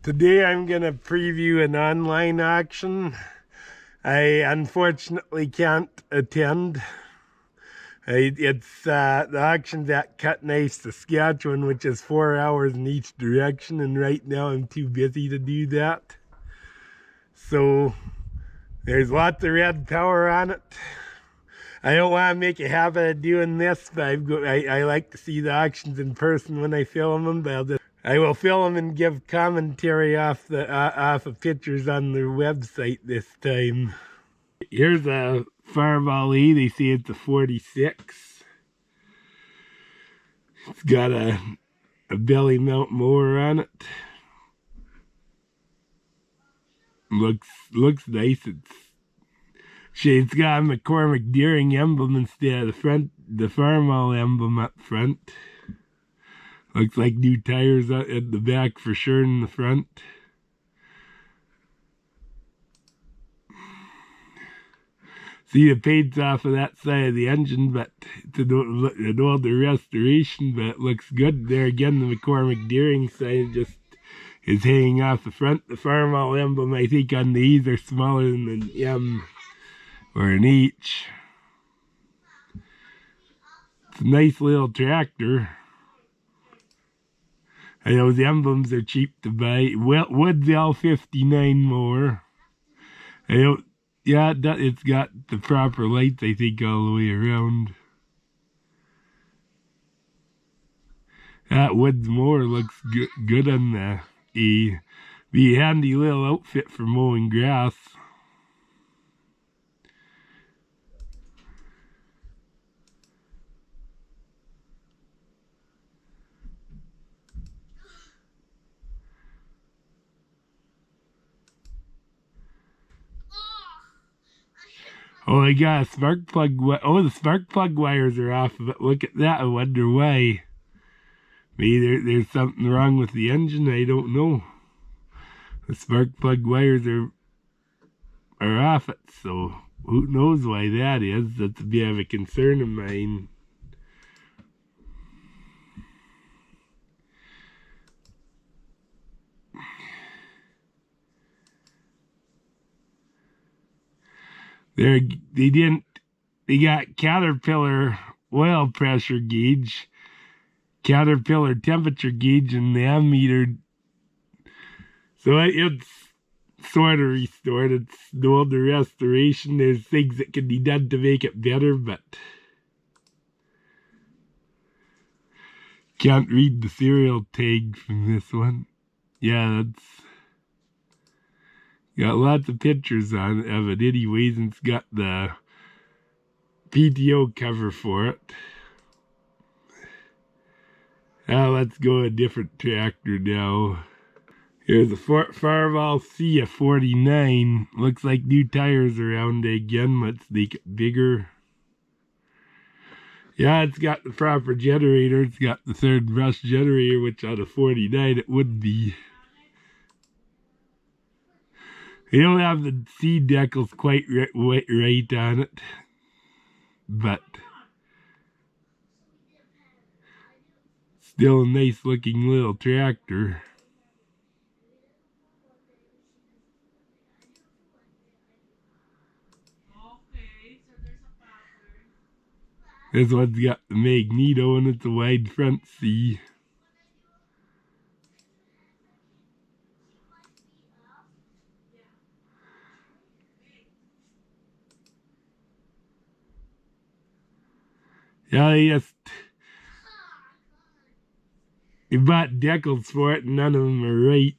Today I'm going to preview an online auction. I unfortunately can't attend. The auction's at Cut Knife, Saskatchewan, which is 4 hours in each direction, and right now I'm too busy to do that. So there's lots of red power on it. I don't want to make a habit of doing this, but I like to see the auctions in person when I film them, but I will film and give commentary off of pictures on their website this time. Here's a Fireball E. They say it's a 46. It's got a belly mount mower on it. Looks nice. It's got a McCormick Deering emblem instead of the Farmall emblem up front. Looks like new tires at the back for sure in the front. See the paint's off of that side of the engine, but it's an older restoration, but it looks good. There again, the McCormick Deering side just is hanging off the front. The Farmall emblem, I think, on the E's are smaller than an M or an H. It's a nice little tractor. I know the emblems are cheap to buy. Wood's L59 mower. Yeah, it's got the proper lights, I think, all the way around. That Wood's mower looks good on the E. Be a handy little outfit for mowing grass. Oh, I got a spark plug. Oh, the spark plug wires are off of it. Look at that. I wonder why. Maybe there's something wrong with the engine. I don't know. The spark plug wires are off it, so who knows why that is. That's a bit of a concern of mine. They got Caterpillar oil pressure gauge, Caterpillar temperature gauge, and the ammeter. So it's sort of restored. It's the older restoration. There's things that can be done to make it better, but can't read the serial tag from this one. Yeah, that's got lots of pictures of it anyways, and it's got the PTO cover for it. Now let's go a different tractor now. Here's a Farmall C, a 49. Looks like new tires around again. Let's make it bigger. Yeah, it's got the proper generator. It's got the third brush generator, which on a 49 it would be. They don't have the seed decals quite right on it, but still a nice looking little tractor. This one's got the magneto and it's a wide front C. Yeah, they bought decals for it and none of them are right.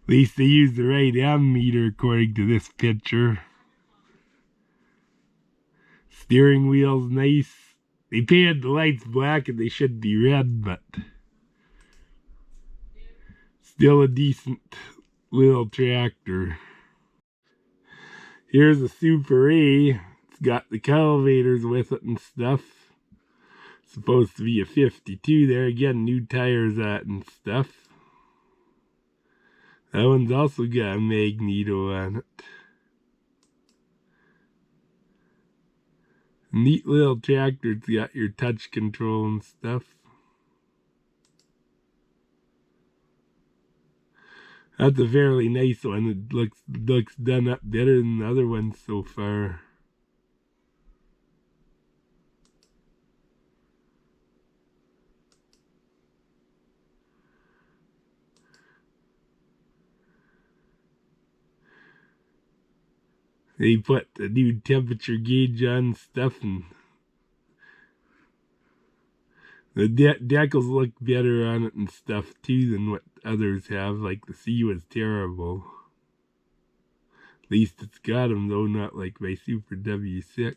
At least they use the right ammeter according to this picture. Steering wheel's nice. They painted the lights black and they should be red, but still a decent little tractor. Here's a Super A. It's got the cultivators with it and stuff. Supposed to be a 52 there. Again, new tires at and stuff. That one's also got a magneto on it. Neat little tractor. It's got your touch control and stuff. That's a fairly nice one. It looks done up better than the other ones so far. They put the new temperature gauge on stuff, and the decals look better on it and stuff too than what others have. Like the C was terrible. At least it's got them though, not like my Super W6.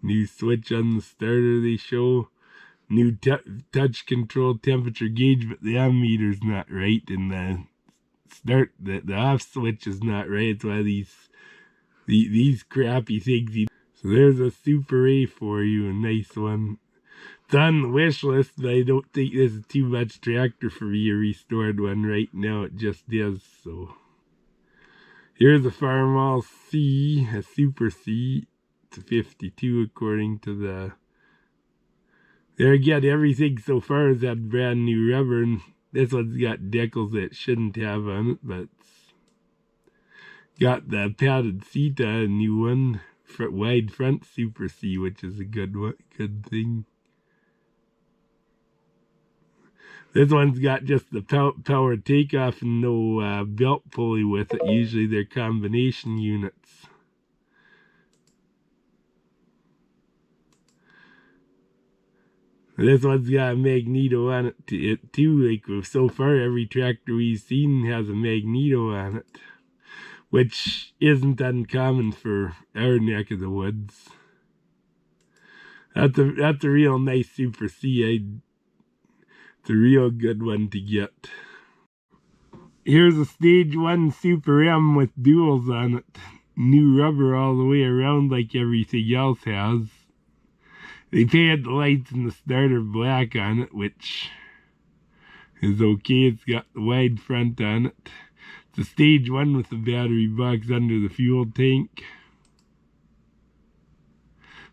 New switch on the starter they show. New touch control temperature gauge, but the ammeter's not right, and the off switch is not right. It's why these crappy things. So there's a Super A for you, a nice one. It's on the wish list, but I don't think this is too much tractor for me, a restored one right now. It just is, so. Here's a Farmall C, a Super C. It's a 52 according to the... There again, everything so far has had brand new rubber, and this one's got decals that it shouldn't have on it, but it's got the padded seat, a new one, wide front Super C, which is a good thing. This one's got just the power takeoff and no belt pulley with it. Usually they're combination units. This one's got a magneto on it too. Like so far, every tractor we've seen has a magneto on it, which isn't uncommon for our neck of the woods. That's a real nice Super C. It's a real good one to get. Here's a Stage 1 Super M with duals on it. New rubber all the way around like everything else has. They painted the lights and the starter black on it, which is okay. It's got the wide front on it. It's a Stage 1 with the battery box under the fuel tank.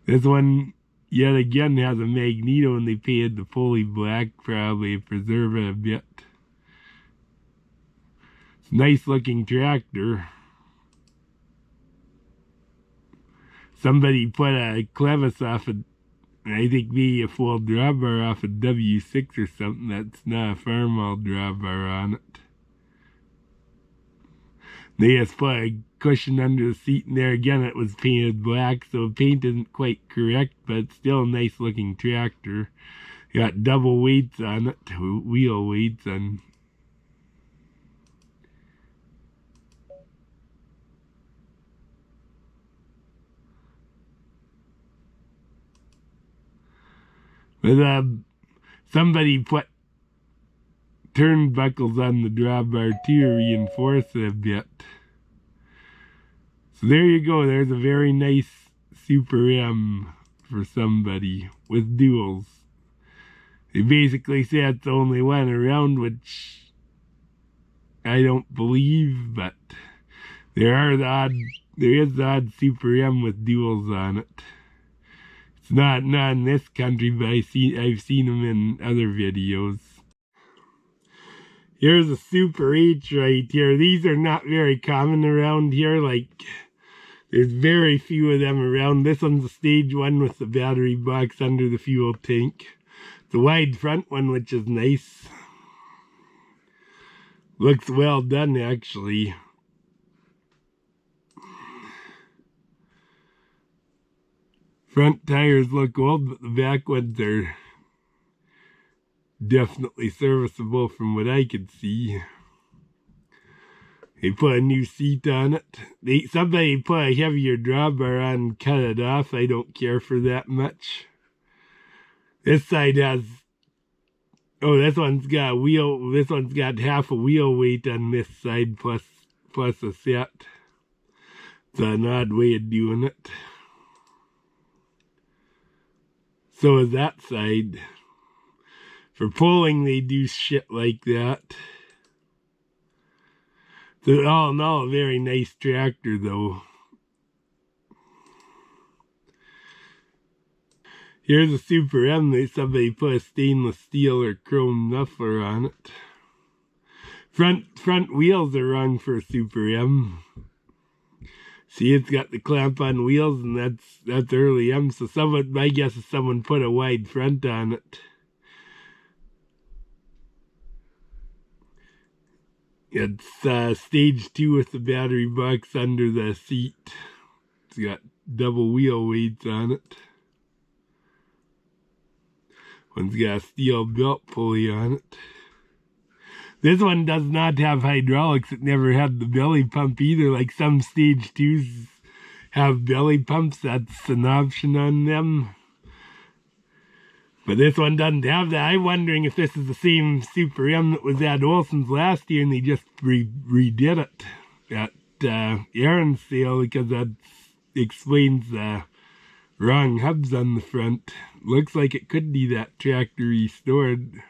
This one, yet again, has a magneto, and they painted the pulley black, probably to preserve it a bit. It's a nice looking tractor. Somebody put a clevis off of, I think maybe a full drawbar off a W6 or something. That's not a Farmall drawbar on it. They just put a cushion under the seat, and there again it was painted black, so the paint isn't quite correct, but it's still a nice looking tractor. Got double weights on it, wheel weights on. But somebody put turnbuckles on the drawbar too to reinforce it a bit. So there you go. There's a very nice Super M for somebody with duals. They basically say it's the only one around, which I don't believe, but there is the odd Super M with duals on it. It's not in this country, but I've seen them in other videos. Here's a Super H right here. These are not very common around here. Like, there's very few of them around. This one's a Stage 1 with the battery box under the fuel tank. The wide front one, which is nice. Looks well done, actually. Front tires look old, but the back ones are definitely serviceable from what I could see. They put a new seat on it. Somebody put a heavier drawbar on and cut it off. I don't care for that much. This side has... Oh, this one's got half a wheel weight on this side plus a set. It's an odd way of doing it. So is that side. For pulling, they do shit like that. So all in all, a very nice tractor, though. Here's a Super M. Somebody put a stainless steel or chrome muffler on it. Front wheels are wrong for a Super M. See, it's got the clamp on wheels, and that's early M. So my guess is someone put a wide front on it. It's stage 2 with the battery box under the seat. It's got double wheel weights on it. One's got a steel belt pulley on it. This one does not have hydraulics. It never had the belly pump either. Like some stage 2s have belly pumps. That's an option on them. But this one doesn't have that. I'm wondering if this is the same Super M that was at Olson's last year and they just redid it at Aaron's sale, because that explains the wrong hubs on the front. Looks like it could be that tractor restored.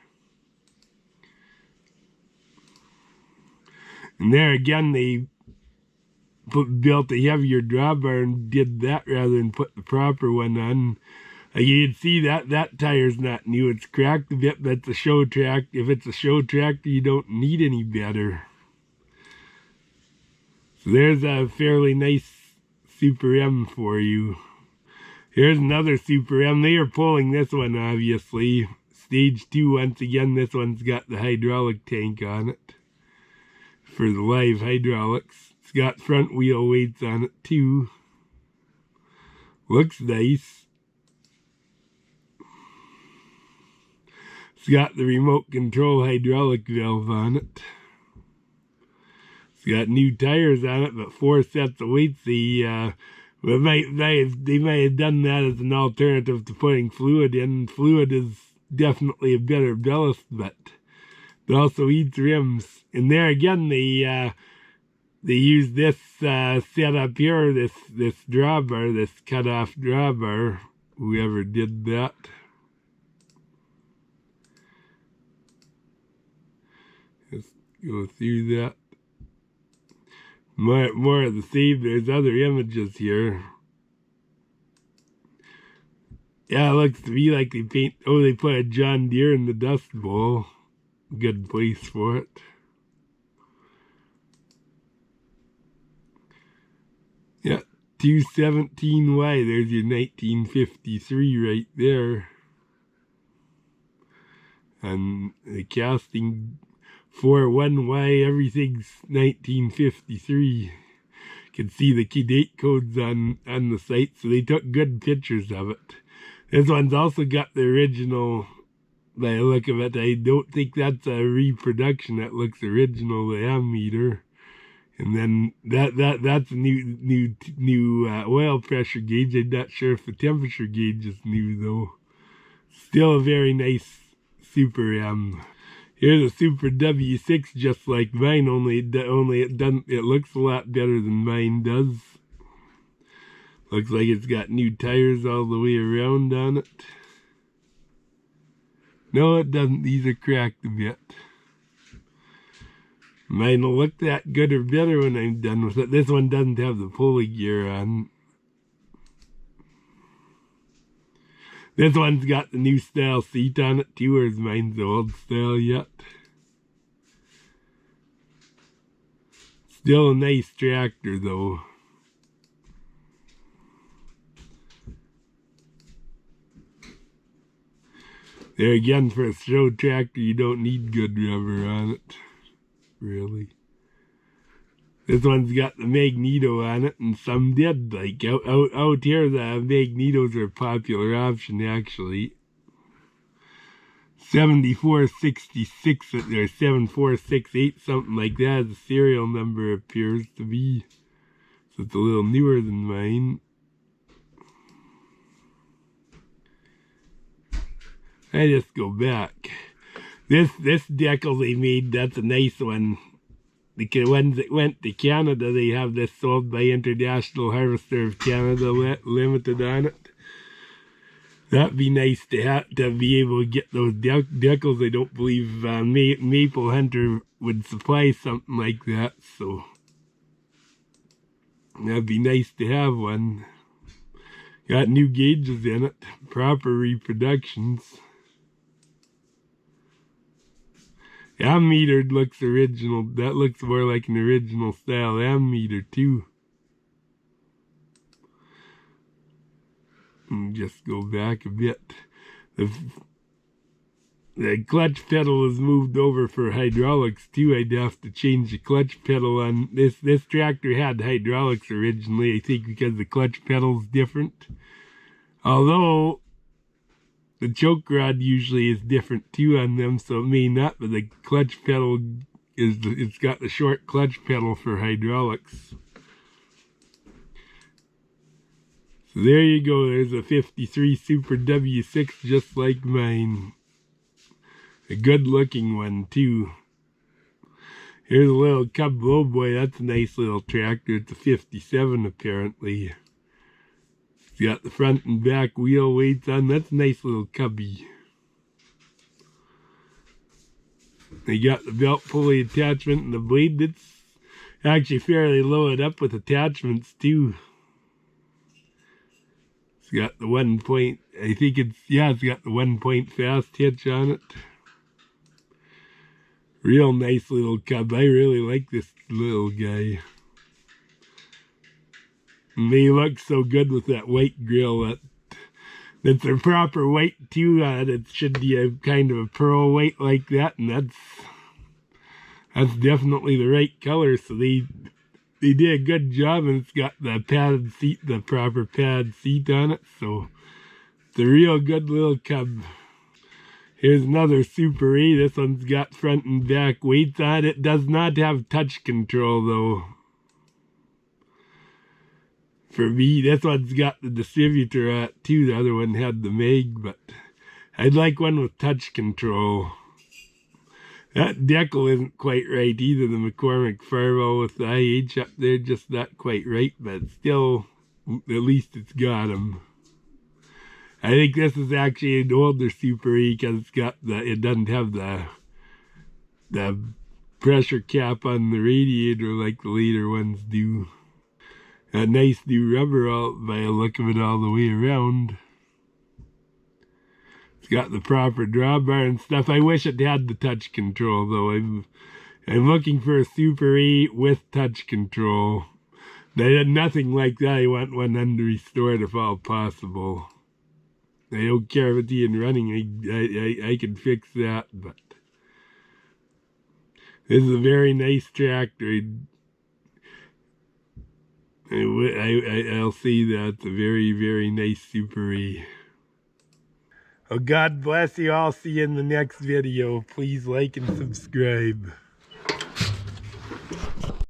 And there again, they built a heavier drawbar and did that rather than put the proper one on. You can see that tire's not new. It's cracked a bit, but it's a show tractor. If it's a show tractor, you don't need any better. So there's a fairly nice Super M for you. Here's another Super M. They are pulling this one, obviously. Stage 2, once again, this one's got the hydraulic tank on it for the live hydraulics. It's got front wheel weights on it too. Looks nice. It's got the remote control hydraulic valve on it. It's got new tires on it, but 4 sets of weights. They might have done that as an alternative to putting fluid in. Fluid is definitely a better ballast, but it also eats rims. And there again, they use this setup here, this drawbar, this cut-off drawbar. Whoever did that. Let's go through that. More of the same. There's other images here. Yeah, it looks to me like they put a John Deere in the Dust Bowl. Good place for it. Yeah, 217Y. There's your 1953 right there. And the casting 41Y, everything's 1953. You can see the key date codes on the site, so they took good pictures of it. This one's also got the original, by the look of it. I don't think that's a reproduction. That looks original, the ammeter. And then that's a new oil pressure gauge. I'm not sure if the temperature gauge is new though. Still a very nice Super M. Here's a Super W6 just like mine, only it looks a lot better than mine does. Looks like it's got new tires all the way around on it. No, it doesn't. These are cracked a bit. Mine will look that good or better when I'm done with it. This one doesn't have the pulley gear on. This one's got the new style seat on it too, whereas mine's the old style yet. Still a nice tractor though. There again, for a show tractor, you don't need good rubber on it. Really. This one's got the magneto on it, and some did. Like out here, the magnetos are a popular option actually. 7466 at there, 7468, something like that. The serial number appears to be. So it's a little newer than mine. I just go back. This decal they made, that's a nice one. The ones that went to Canada, they have this sold by International Harvester of Canada Limited on it. That'd be nice to be able to get those decals. I don't believe Maple Hunter would supply something like that, so that'd be nice to have one. Got new gauges in it, proper reproductions. Ammeter looks original. That looks more like an original style ammeter too. And just go back a bit. The clutch pedal is moved over for hydraulics too. I'd have to change the clutch pedal on this. This tractor had hydraulics originally, I think, because the clutch pedal's different. Although the choke rod usually is different too on them, so it may not, but the clutch pedal it's got the short clutch pedal for hydraulics. So there you go, there's a 53 Super W6 just like mine. A good looking one too. Here's a little Cub Lowboy, that's a nice little tractor. It's a 57 apparently. It's got the front and back wheel weights on, that's a nice little cubby. They got the belt pulley attachment and the blade that's actually fairly loaded up with attachments too. It's got the 1 point, I think it's got the 1 point fast hitch on it. Real nice little cub. I really like this little guy. And they look so good with that white grill. That's a proper white too. It should be a kind of a pearl white like that, and that's definitely the right color. So they did a good job, and it's got the padded seat, the proper pad seat on it. So it's a real good little cub. Here's another Super A. This one's got front and back weights on it. It does not have touch control though. For me, this one's got the distributor on it too. The other one had the mag, but I'd like one with touch control. That decal isn't quite right either. The McCormick Firewall with the IH up there, just not quite right, but still, at least it's got them. I think this is actually an older Super E because it doesn't have the pressure cap on the radiator like the later ones do. A nice new rubber by the look of it all the way around. It's got the proper drawbar and stuff. I wish it had the touch control though. I'm looking for a Super E with touch control. They had nothing like that. I want one under-restored if all possible. I don't care if it's even running, I can fix that, but this is a very nice tractor. I'll say that it's a very, very nice Super E. Oh, God bless you. I'll see you in the next video. Please like and subscribe.